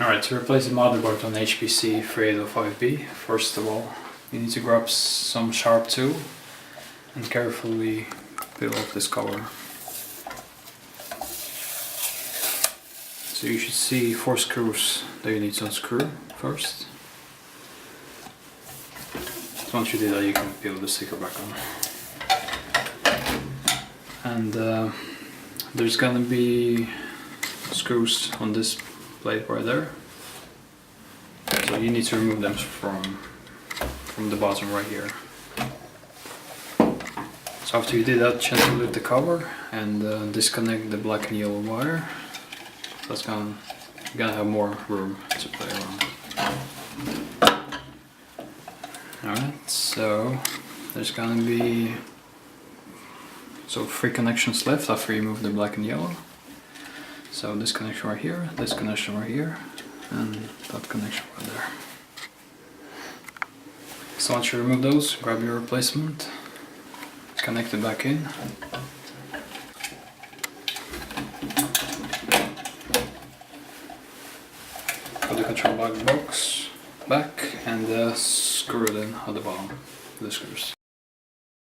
Alright, to replace the motherboard on HPC 3805B, first of all, you need to grab some sharp tool and carefully peel off this cover. So you should see 4 screws that you need to unscrew first. So once you do that, you can peel the sticker back on. And there's gonna be screws on this plate right there. So you need to remove them from the bottom right here. So after you do that, gently lift the cover and disconnect the black and yellow wire. That's you're gonna have more room to play around. Alright, so there's gonna be 3 connections left after you remove the black and yellow. So this connection right here, this connection right here, and that connection right there. So once you remove those, grab your replacement, connect it back in. Put the control box back and screw it in at the bottom of the screws.